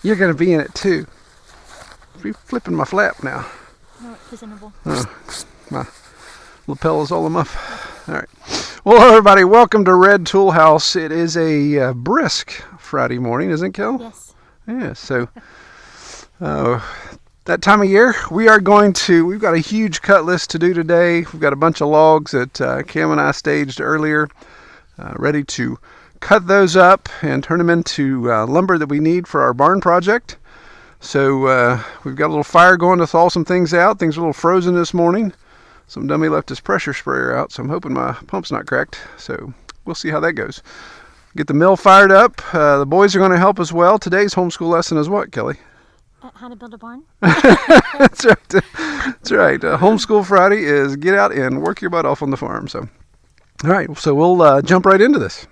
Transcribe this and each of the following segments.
You're going to be in it too. You're flipping my flap now. No, it's presentable. My lapel is all muff. All right. Well, hello everybody. Welcome to Red Tool House. It is a brisk Friday morning, isn't it, Kel? Yes. Yeah. So that time of year, we've got a huge cut list to do today. We've got a bunch of logs that Cam and I staged earlier, ready to cut those up and turn them into lumber that we need for our barn project. So we've got a little fire going to thaw some things out. Things are a little frozen this morning. Some dummy left his pressure sprayer out, so I'm hoping my pump's not cracked. So we'll see how that goes. Get the mill fired up. The boys are going to help as well. Today's homeschool lesson is what, Kelly? How to build a barn? That's right. That's right. Homeschool Friday is get out and work your butt off on the farm. So, all right. So we'll jump right into this.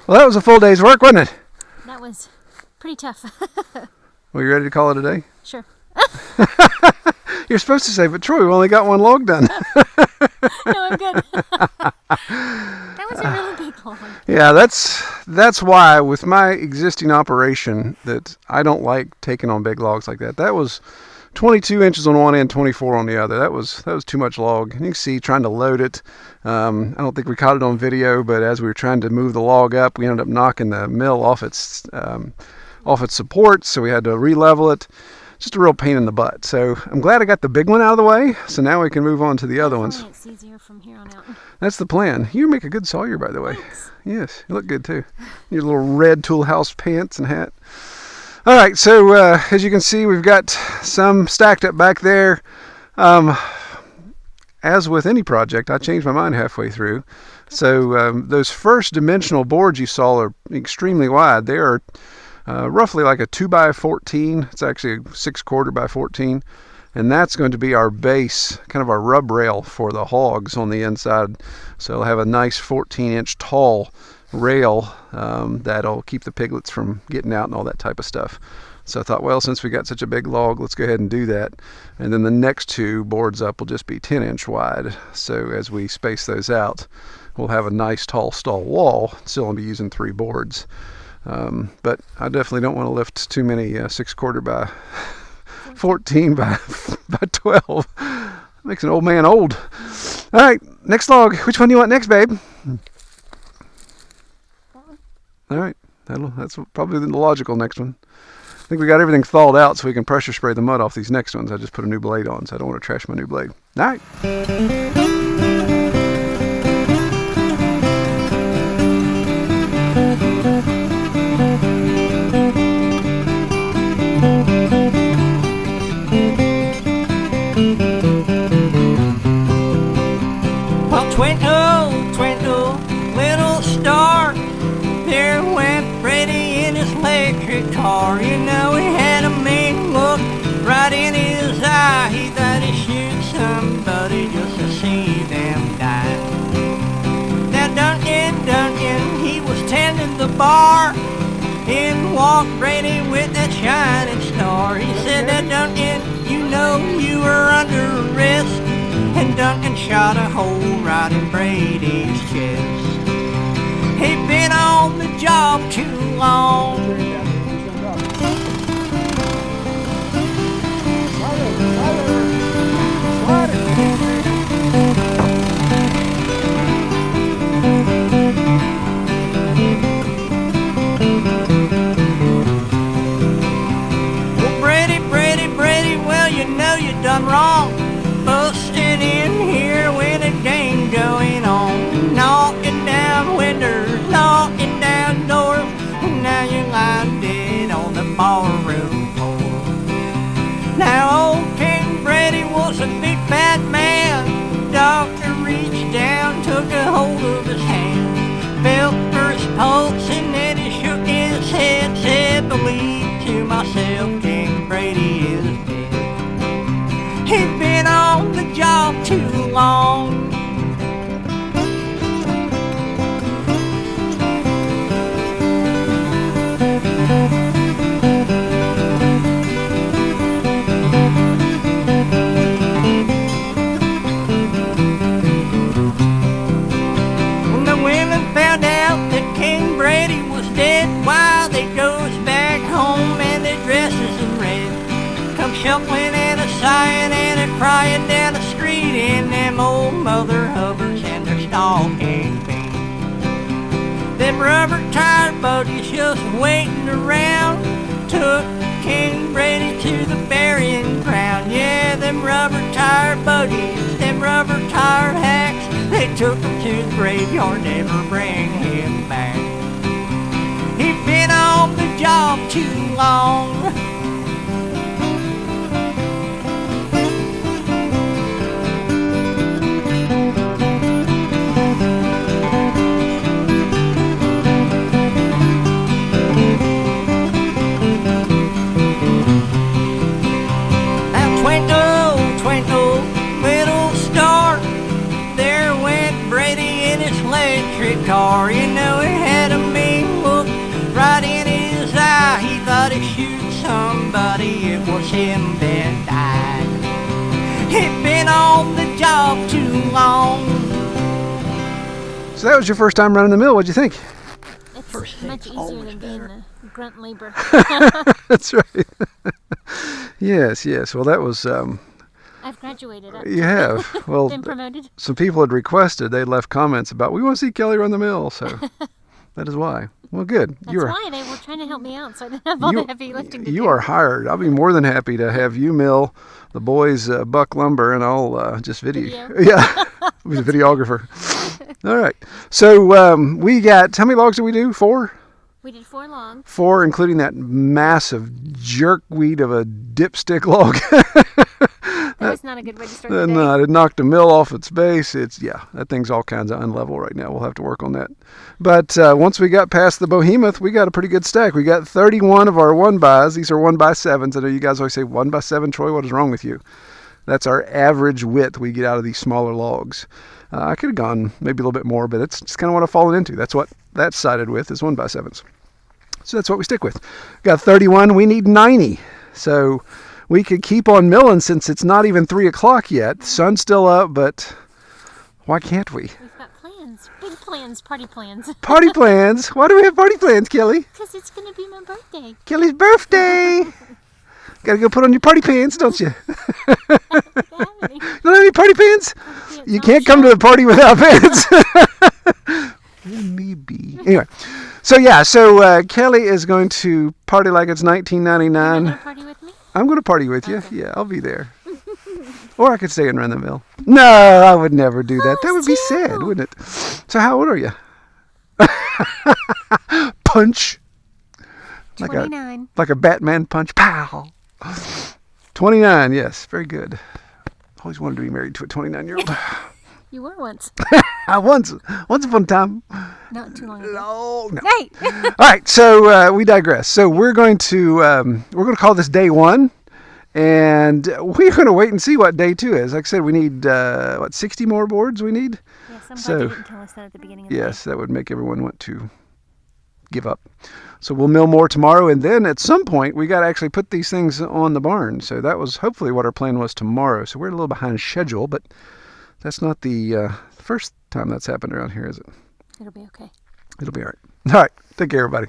Well, that was a full day's work, wasn't it? That was pretty tough. Well, you ready to call it a day? Sure. You're supposed to say, but Troy, we only got one log done. No, I'm good. That was a really big log. Yeah, that's why with my existing operation that I don't like taking on big logs like that. That was 22 inches on one end, 24 on the other. That was too much log. And you can see trying to load it. I don't think we caught it on video, but as we were trying to move the log up, we ended up knocking the mill off its support, so we had to re-level it. Just a real pain in the butt. So I'm glad I got the big one out of the way, so now we can move on to the other ones. It's easier from here on out. That's the plan. You make a good sawyer, by the way. Thanks. Yes, you look good too. Your little red tool house pants and hat. All right, so as you can see, we've got some stacked up back there. As with any project, I changed my mind halfway through. So those first dimensional boards you saw are extremely wide. They are roughly like a 2x14. It's actually a 6/4 by 14. And that's going to be our base, kind of our rub rail for the hogs on the inside. So it'll have a nice 14-inch tall rail that'll keep the piglets from getting out and all that type of stuff. So I thought, well, since we got such a big log, let's go ahead and do that. And then the next two boards up will just be 10-inch wide. So as we space those out, we'll have a nice tall stall wall. Still going to be using 3 boards. But I definitely don't want to lift too many 6/4 by 14 by 12. Makes an old man old. All right, next log. Which one do you want next, babe? All right, that's probably the logical next one. I think we got everything thawed out so we can pressure spray the mud off these next ones. I just put a new blade on, so I don't want to trash my new blade. All right. Well, twinkle, twinkle, little star, there went Freddie in his electric car. You know, he had a mean look right in his eye. He thought he'd shoot somebody just to see them die. Now Duncan, he was tending the bar. In walked Brady with that shining star. He said, "Now Duncan, you know you were under arrest." And Duncan shot a hole right in Brady's chest. He'd been on the job too long. Well, Brady, well, you know you done wrong. Busted in here when a game going on. Knocking down windows, knocking down doors. And now you're lying dead on the ballroom floor. Now old King Brady was a big fat man. Doctor reached down, took a hold of his hand, felt for his pulse, and then he shook his head, said, "Believe to myself, King Brady is dead. He'd been on the job too long." When the women found out that King Brady was dead, why, they goes back home and their dresses in red, come shuffling and a sighing and a crying down the street in them old Mother Hubbards and their stocking feet. Them rubber tire buggies just waiting around took King Brady to the burying ground. Yeah, them rubber tire buggies, them rubber tire hacks, they took him to the graveyard, never bring him back. He'd been on the job too long. Car, you know, he had a mean was him that died. He'd been on the job too long. So that was your first time running the mill. What'd you think? It's much easier than being a grunt labor. That's right. Yes. Well, that was. I've graduated. You have. Well, Been promoted. some people had requested. They left comments about, we want to see Kelly run the mill. So that is why. Well, good. That's why they were trying to help me out, so I didn't have all the heavy lifting to do. You are hired. I'll be more than happy to have you mill the boys buck lumber, and I'll just video. Yeah, I'll be the videographer. All right. So we got, how many logs did we do? 4? We did 4 logs. 4, including that massive jerkweed of a dipstick log. That was not a good way to start the day. No, it knocked the mill off its base. That thing's all kinds of unlevel right now. We'll have to work on that. But once we got past the behemoth, we got a pretty good stack. We got 31 of our 1x. These are 1x7s. I know you guys always say 1x7, Troy. What is wrong with you? That's our average width we get out of these smaller logs. I could have gone maybe a little bit more, but it's just kind of what I've fallen into. That's what that's sided with, is 1x7s. So that's what we stick with. Got 31. We need 90. So we could keep on milling since it's not even 3 o'clock yet. The sun's still up, but why can't we? We've got plans. Big plans. Party plans. Party plans? Why do we have party plans, Kelly? Because it's going to be my birthday. Kelly's birthday! Gotta go put on your party pants, don't you? I don't think I have any. You don't have any party pants? You can't come to the party without pants. Maybe. Anyway, so Kelly is going to party like it's You 1999. want to party with me? I'm going to party with you. Okay. Yeah, I'll be there. Or I could stay and run the mill. No, I would never do that. That would be sad, terrible. wouldn't it? So how old are you? Punch. 29. Like a Batman punch. Pow. 29, yes. Very good. Always wanted to be married to a 29-year-old. You were once. Once upon a time. Not too long ago. No. Hey! All right, so we digress. So we're going to call this day 1, and we're going to wait and see what day 2 is. Like I said, we need 60 more boards. We need. Yes, I'm glad So- you didn't tell us that at the beginning of the Yes, that would make everyone want to give up. So we'll mill more tomorrow, and then at some point we got to actually put these things on the barn. So that was hopefully what our plan was tomorrow. So we're a little behind schedule, but that's not the first time that's happened around here, is it? day. It'll be okay. It'll be all right. All right, take care, everybody.